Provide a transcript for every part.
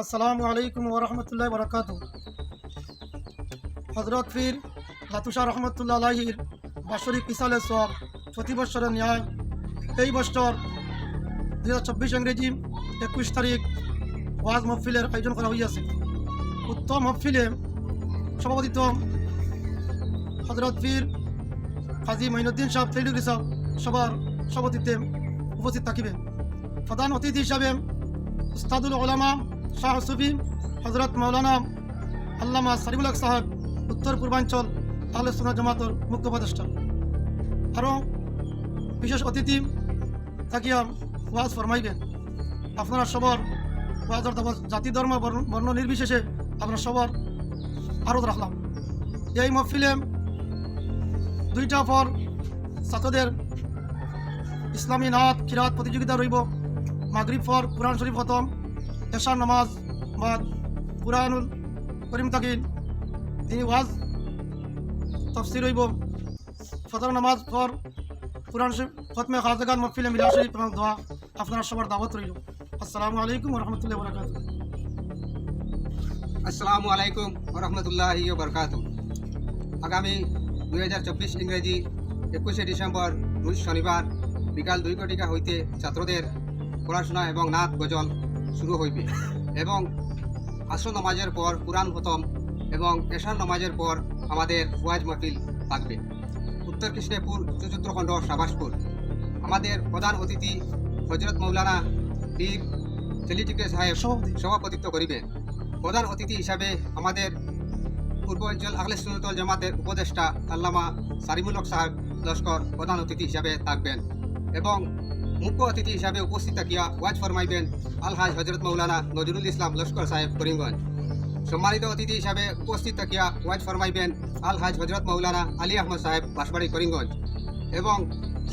আসসালামু আলাইকুম ওরহমতুল্লাহ বরকাত। হজরত ফির লাতুষা রহমতুল্লাহ আলাহির বাৎসরিক ইসালে সব প্রতি বৎসরের ন্যায় এই বছর 2024 ইংরেজি 21 তারিখ ওয়াজ মহফিলের আয়োজন করা হইয়াছে। উক্ত মহফিলে সভাপতিত্ব হজরত ফির কাজী মঈনুদ্দিন সাহেব ফেলুরি সাহেব সবার সভাপতিত্বে উপস্থিত থাকিবেন। প্রধান অতিথি হিসাবে উস্তাদুল উলামা শাহ সুফি হজরত মৌলানা আল্লামা সারিফুল হক সাহেব, উত্তর পূর্বাঞ্চল আহলে সুন্নাত জামাতের মুখ্য উপদেষ্টা। আরও বিশেষ অতিথি থাকিয়া ওয়াজ ফরমাইবেন। আপনারা সবার ওয়াজের দাওয়াত জাতি ধর্ম বর্ণ নির্বিশেষে আপনারা সবার আরোধ রাখলাম। এই মহফিলে দুইটা পর ছাত্রদের ইসলামী নাত কিরাত প্রতিযোগিতা রইব। মাগরিব পর কুরআন শরীফ খতম, এশার নামাজ বাদ কুরআনুল করিম তাকিন তিনি ওয়াজ তফসির রইব। ফজর নামাজ পর কুরআন শরীফ খতমে খাজগান মহফিলে মিলাদ শরীফ এবং দোয়া। আপনারা সবার দাওয়াত রইল। আসসালামু আলাইকুম ওয়া রাহমাতুল্লাহি ওয়া বারাকাতুহু। আসসালামু আলাইকুম ওয়া রাহমাতুল্লাহি ওয়া বারাকাতুহু। আগামী 2024 ইংরেজি 21শে ডিসেম্বর রোজ শনিবার বিকাল 2 ঘটিকা হইতে ছাত্রদের পড়াশোনা এবং নাত গজল শুরু হইবে এবং আসর নামাজের পর কুরআন খতম এবং এশার নামাজের পর আমাদের ওয়াজ মাহফিল থাকবে। উত্তর কৃষ্ণপুর চতুর্থখণ্ড সাবাসপুর। আমাদের প্রধান অতিথি হজরত মৌলানা পীর তেলিটিকে সাহেব সভাপতিত্ব করিবেন। প্রধান অতিথি হিসাবে আমাদের পূর্বাঞ্চল আহলে সুন্নাত ওয়াল জামাতের উপদেষ্টা আল্লামা সারিফুল হক সাহেব লস্কর প্রধান অতিথি হিসাবে থাকবেন এবং মুখ্য অতিথি হিসাবে উপস্থিত থাকিয়া ওয়াজ ফরমাইবেন আলহাজ হজরত মৌলানা নজরুল ইসলাম লস্কর সাহেব করিমগঞ্জ। সম্মানিত অতিথি হিসাবে উপস্থিত থাকিয়া ওয়াজ ফরমাইবেন আলহাজ হজরত মৌলানা আলী আহমদ সাহেব বাঁশবাড়ি করিমগঞ্জ এবং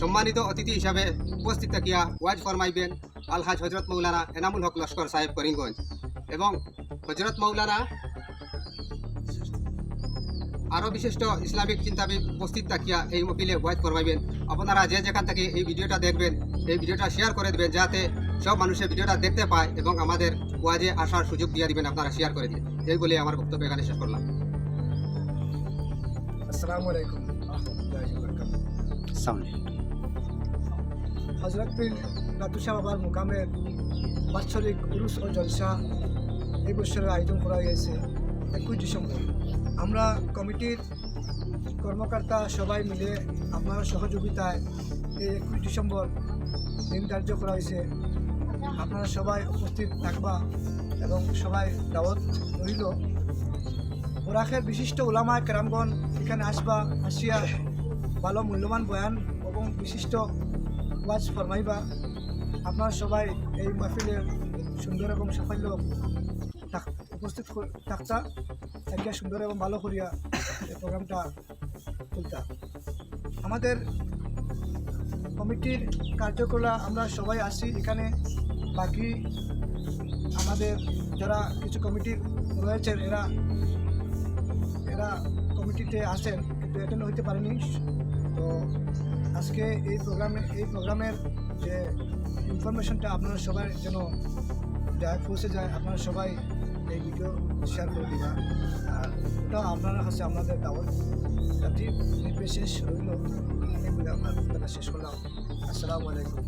সম্মানিত অতিথি হিসাবে উপস্থিত থাকিয়া ওয়াজ ফরমাইবেন আলহাজ হজরত মৌলানা এনামুল হক লস্কর সাহেব করিমগঞ্জ এবং হজরত মৌলানা আরও বিশিষ্ট ইসলামিক চিন্তাবিদ উপস্থিত থাকিয়া এই মহফিলে ওয়াজ ফরমাইবেন। আপনারা যে যেখান থেকে এই ভিডিওটা দেখবেন এই ভিডিওটা শেয়ার করে দেবেন যাতে সব মানুষের ভিডিওটা দেখতে পায় এবং আমাদের ওয়াজে আসার সুযোগ দিয়ে দিবেন। আপনারা শেয়ার করে দিন। এই বলে আমার বক্তব্য এখানে শেষ করলাম। আসসালামু আলাইকুম রাহমাতুল্লাহি ওয়া বারাকাতুহু। হযরত পীর লাতুষা বাবার মুকামের বাৎসরিক উরুস ও জলসা এই বছরের আয়োজন করা হয়েছে 21 ডিসেম্বর। আমরা কমিটির কর্মকর্তা সবাই মিলে আপনার সহযোগিতায় এই 21 ডিসেম্বর দিন ধার্য করা হয়েছে। আপনারা সবাই উপস্থিত থাকবা এবং সবাই দাওয়াত রইল। ওরাকের বিশিষ্ট উলামায়ে কেরামগণ এখানে আসিয়া ভালো মূল্যবান বয়ান এবং বিশিষ্ট ওয়াজ ফরমাইবা। আপনারা সবাই এই মাহফিলের সুন্দর এবং সাফল্য উপস্থিত থাকতা একটা সুন্দর এবং ভালো করিয়া এই প্রোগ্রামটা তুলতা। আমাদের কমিটির কার্যকলাপ আমরা সবাই আসি এখানে। বাকি আমাদের যারা কিছু কমিটির রয়েছেন এরা কমিটিতে আসেন কিন্তু অ্যাটেন্ড হইতে পারেনি। তো আজকে এই প্রোগ্রামের যে ইনফরমেশনটা আপনারা সবাই যেন পৌঁছে যায়, আপনারা সবাই এই ভিডিও শেয়ার করে দিবা। আর ওটা আপনারা কাছে আপনাদের দাওয়াত জাতি নির্বিশেষ রইল। এই বলে আমার কথা শেষ করলাম। আসসালামু আলাইকুম।